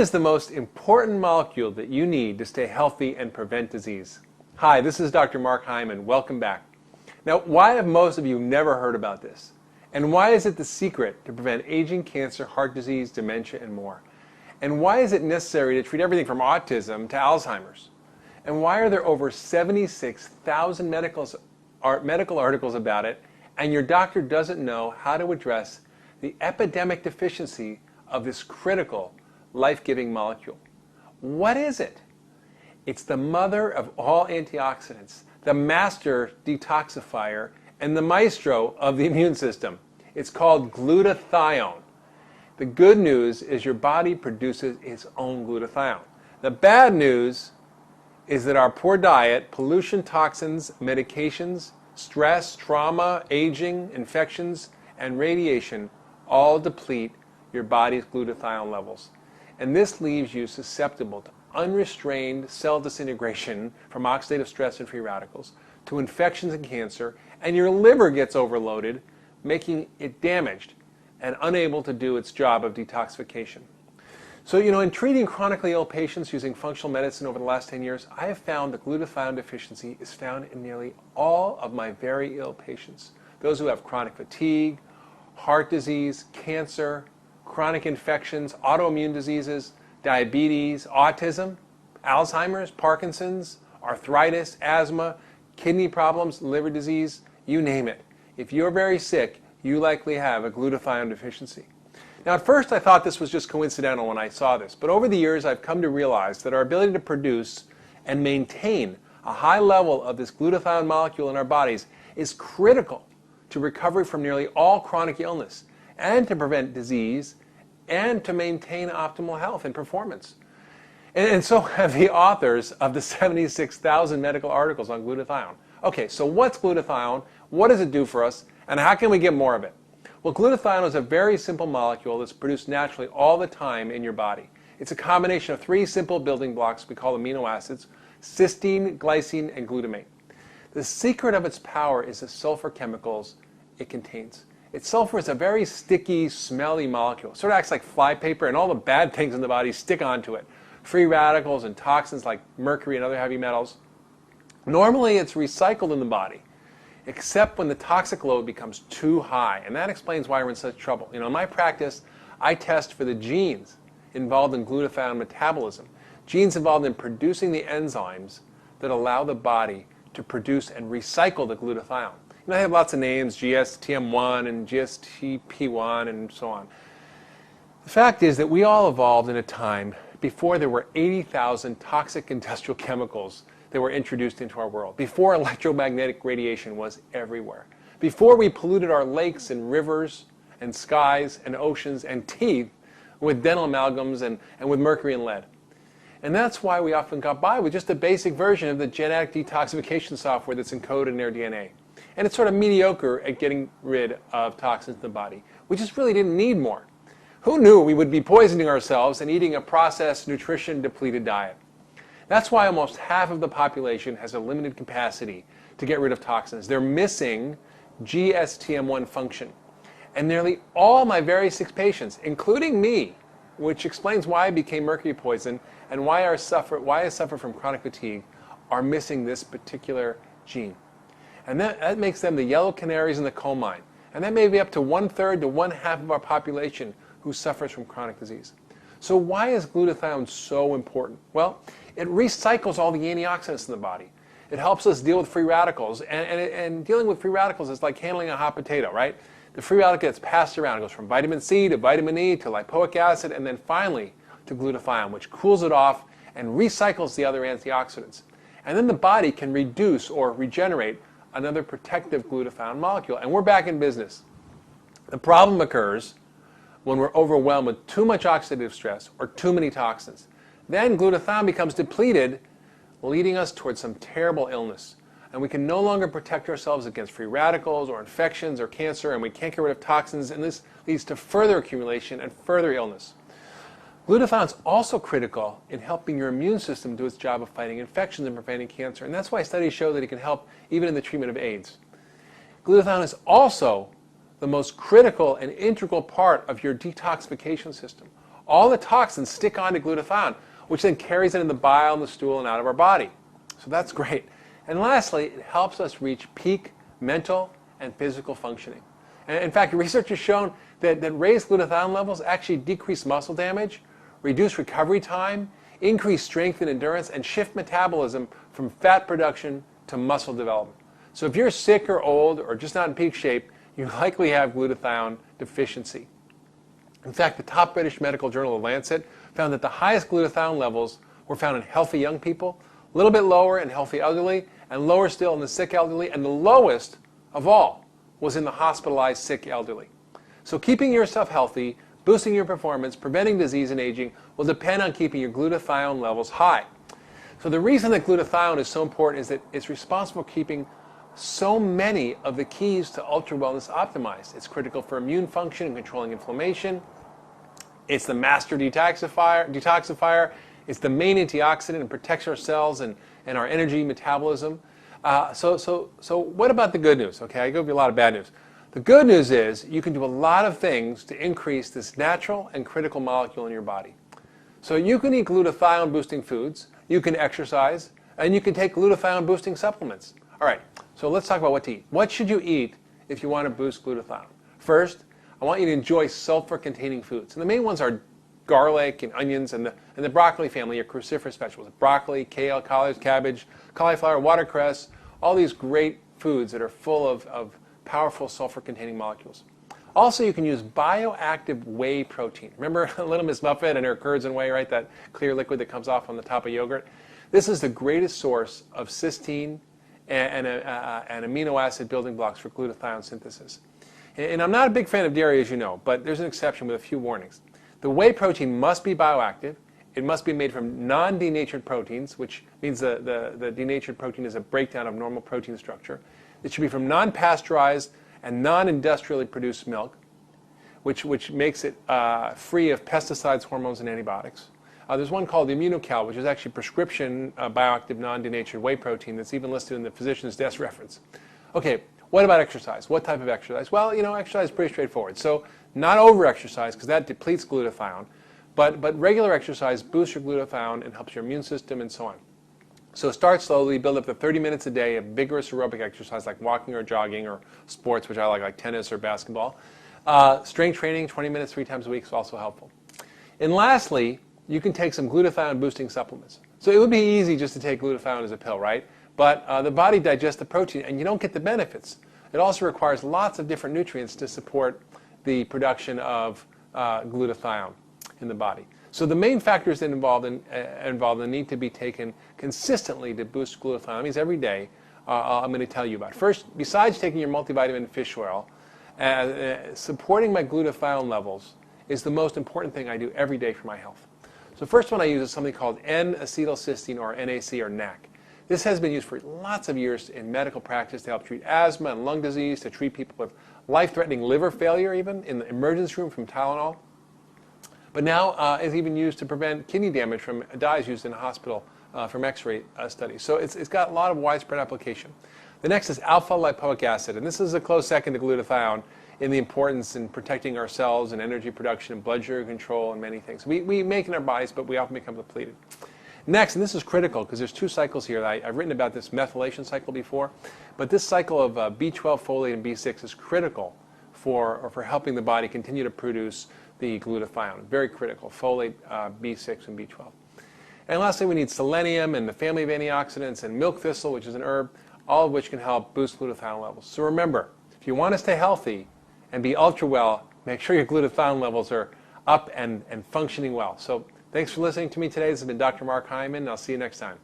is the most important molecule that you need to stay healthy and prevent disease? Hi, this is Dr. Mark Hyman. Welcome back. Now, why have most of you never heard about this? And why is it the secret to prevent aging, cancer, heart disease, dementia, and more? And why is it necessary to treat everything from autism to Alzheimer's? And why are there over 76,000 medical articles about it, and your doctor doesn't know how to address the epidemic deficiency of this critical, life-giving molecule? What is it? It's the mother of all antioxidants, the master detoxifier, and the maestro of the immune system. It's called glutathione. The good news is your body produces its own glutathione. The bad news is that our poor diet, pollution, toxins, medications, stress, trauma, aging, infections, and radiation all deplete your body's glutathione levels. And this leaves you susceptible to unrestrained cell disintegration from oxidative stress and free radicals, to infections and cancer, and your liver gets overloaded, making it damaged and unable to do its job of detoxification. So, in treating chronically ill patients using functional medicine over the last 10 years, I have found that glutathione deficiency is found in nearly all of my very ill patients. Those who have chronic fatigue, heart disease, cancer, chronic infections, autoimmune diseases, diabetes, autism, Alzheimer's, Parkinson's, arthritis, asthma, kidney problems, liver disease, you name it. If you're very sick, you likely have a glutathione deficiency. Now, at first I thought this was just coincidental when I saw this, but over the years I've come to realize that our ability to produce and maintain a high level of this glutathione molecule in our bodies is critical to recovery from nearly all chronic illness, and to prevent disease, and to maintain optimal health and performance. And so have the authors of the 76,000 medical articles on glutathione. Okay, so what's glutathione? What does it do for us? And how can we get more of it? Well, glutathione is a very simple molecule that's produced naturally all the time in your body. It's a combination of three simple building blocks we call amino acids: cysteine, glycine, and glutamate. The secret of its power is the sulfur chemicals it contains. Sulfur is a very sticky, smelly molecule. It sort of acts like flypaper, and all the bad things in the body stick onto it. Free radicals and toxins like mercury and other heavy metals. Normally it's recycled in the body, except when the toxic load becomes too high, and that explains why we're in such trouble. In my practice, I test for the genes involved in glutathione metabolism, genes involved in producing the enzymes that allow the body to produce and recycle the glutathione. They have lots of names, GSTM1 and GSTP1 and so on. The fact is that we all evolved in a time before there were 80,000 toxic industrial chemicals that were introduced into our world, before electromagnetic radiation was everywhere, before we polluted our lakes and rivers and skies and oceans and teeth with dental amalgams and with mercury and lead. And that's why we often got by with just a basic version of the genetic detoxification software that's encoded in their DNA. And it's sort of mediocre at getting rid of toxins in the body. We just really didn't need more. Who knew we would be poisoning ourselves and eating a processed, nutrition-depleted diet? That's why almost half of the population has a limited capacity to get rid of toxins. They're missing GSTM1 function. And nearly all my very sick patients, including me, which explains why I became mercury poisoned and why I suffer from chronic fatigue, are missing this particular gene. And that makes them the yellow canaries in the coal mine. And that may be up to 1/3 to 1/2 of our population who suffers from chronic disease. So why is glutathione so important? Well, it recycles all the antioxidants in the body. It helps us deal with free radicals. And dealing with free radicals is like handling a hot potato, right? The free radical gets passed around. It goes from vitamin C to vitamin E to lipoic acid, and then finally to glutathione, which cools it off and recycles the other antioxidants. And then the body can reduce or regenerate another protective glutathione molecule, and we're back in business. The problem occurs when we're overwhelmed with too much oxidative stress or too many toxins. Then glutathione becomes depleted, leading us towards some terrible illness. And we can no longer protect ourselves against free radicals or infections or cancer, and we can't get rid of toxins, and this leads to further accumulation and further illness. Glutathione is also critical in helping your immune system do its job of fighting infections and preventing cancer, and that's why studies show that it can help even in the treatment of AIDS. Glutathione is also the most critical and integral part of your detoxification system. all the toxins stick onto glutathione, which then carries it in the bile and the stool and out of our body. So that's great. And lastly, it helps us reach peak mental and physical functioning. And in fact, research has shown that raised glutathione levels actually decrease muscle damage, reduce recovery time, increase strength and endurance, and shift metabolism from fat production to muscle development. So if you're sick or old or just not in peak shape, you likely have glutathione deficiency. In fact, the top British medical journal, The Lancet, found that the highest glutathione levels were found in healthy young people, a little bit lower in healthy elderly, and lower still in the sick elderly, and the lowest of all was in the hospitalized sick elderly. So keeping yourself healthy, boosting your performance, preventing disease and aging will depend on keeping your glutathione levels high. So the reason that glutathione is so important is that it's responsible for keeping so many of the keys to ultra wellness optimized. It's critical for immune function and controlling inflammation. It's the master detoxifier. It's the main antioxidant and protects our cells and our energy metabolism. So what about the good news? Okay, I give you a lot of bad news. The good news is you can do a lot of things to increase this natural and critical molecule in your body. So you can eat glutathione boosting foods, you can exercise, and you can take glutathione boosting supplements. All right, so let's talk about what to eat. What should you eat if you want to boost glutathione? First, I want you to enjoy sulfur-containing foods. And the main ones are garlic and onions and the broccoli family, your cruciferous vegetables. Broccoli, kale, collards, cabbage, cauliflower, watercress, all these great foods that are full of powerful sulfur-containing molecules. Also, you can use bioactive whey protein. Remember Little Miss Muffet and her curds and whey, right? That clear liquid that comes off on the top of yogurt? This is the greatest source of cysteine and amino acid building blocks for glutathione synthesis. And I'm not a big fan of dairy, as you know, but there's an exception with a few warnings. The whey protein must be bioactive. It must be made from non-denatured proteins, which means the denatured protein is a breakdown of normal protein structure. It should be from non-pasteurized and non-industrially produced milk, which makes it free of pesticides, hormones, and antibiotics. There's one called the Immunocal, which is actually prescription bioactive non-denatured whey protein that's even listed in the physician's desk reference. Okay, what about exercise? What type of exercise? Well, exercise is pretty straightforward. So not over-exercise, because that depletes glutathione, but regular exercise boosts your glutathione and helps your immune system and so on. So start slowly, build up to 30 minutes a day of vigorous aerobic exercise like walking or jogging or sports, which I like tennis or basketball. Strength training, 20 minutes 3 times a week is also helpful. And lastly, you can take some glutathione boosting supplements. So it would be easy just to take glutathione as a pill, right? But the body digests the protein and you don't get the benefits. It also requires lots of different nutrients to support the production of glutathione in the body. So the main factors that involved need to be taken consistently to boost glutathione. That means every day I'm going to tell you about. First, besides taking your multivitamin fish oil, supporting my glutathione levels is the most important thing I do every day for my health. So first one I use is something called N-acetylcysteine or NAC or NAC. This has been used for lots of years in medical practice to help treat asthma and lung disease, to treat people with life-threatening liver failure even in the emergency room from Tylenol. But now it's even used to prevent kidney damage from dyes used in a hospital from X-ray studies. So it's got a lot of widespread application. The next is alpha-lipoic acid, and this is a close second to glutathione in the importance in protecting our cells and energy production and blood sugar control and many things. We make in our bodies, but we often become depleted. Next, and this is critical because there's 2 cycles here. I've written about this methylation cycle before, but this cycle of B12, folate, and B6 is critical for helping the body continue to produce the glutathione. Very critical, folate, B6, and B12. And lastly, we need selenium and the family of antioxidants and milk thistle, which is an herb, all of which can help boost glutathione levels. So remember, if you want to stay healthy and be ultra well, make sure your glutathione levels are up and functioning well. So thanks for listening to me today. This has been Dr. Mark Hyman, and I'll see you next time.